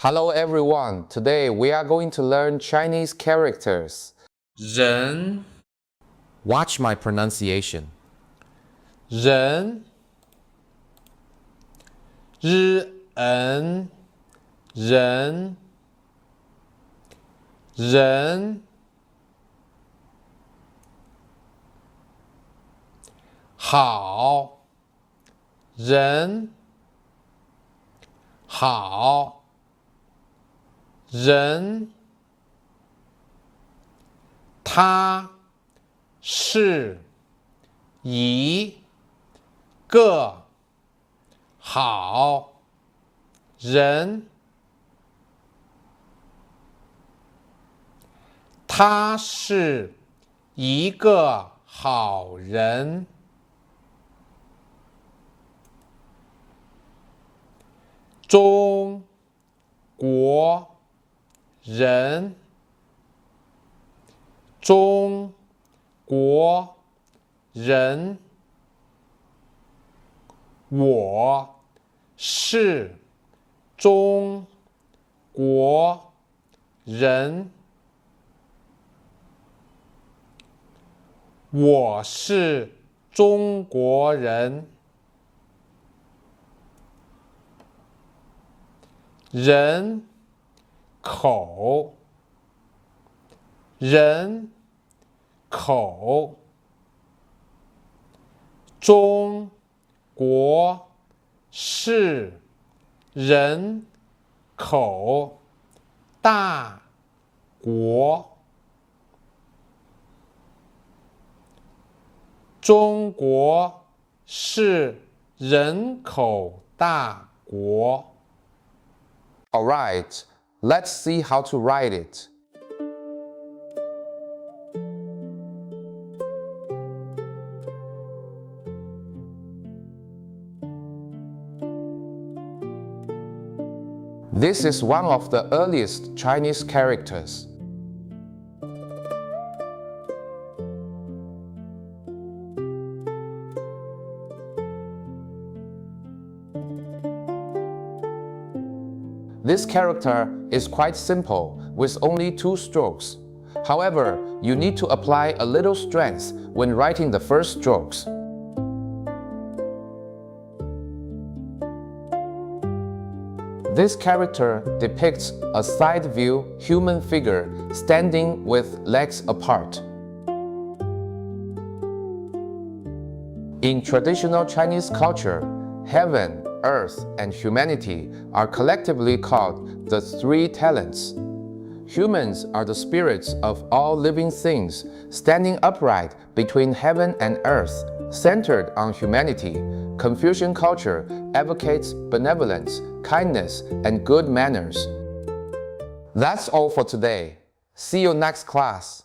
Hello everyone, today we are going to learn Chinese characters. 人 Watch my pronunciation. 人 人 人 人 好 人 好 人 他是一个好人。他是一个好人。中国人，中国人，我是中国人。我是中国人。人口，人口，中国是人口大国。中国是人口大国。Alright, let's see how to write it. This is one of the earliest Chinese characters. This character is quite simple with only 2 strokes. However, you need to apply a little strength when writing the first strokes. This character depicts a side view human figure standing with legs apart. In traditional Chinese culture, heaven, earth, and humanity are collectively called the 3 talents. Humans are the spirits of all living things, standing upright between heaven and earth, centered on humanity. Confucian culture advocates benevolence, kindness, and good manners. That's all for today. See you next class.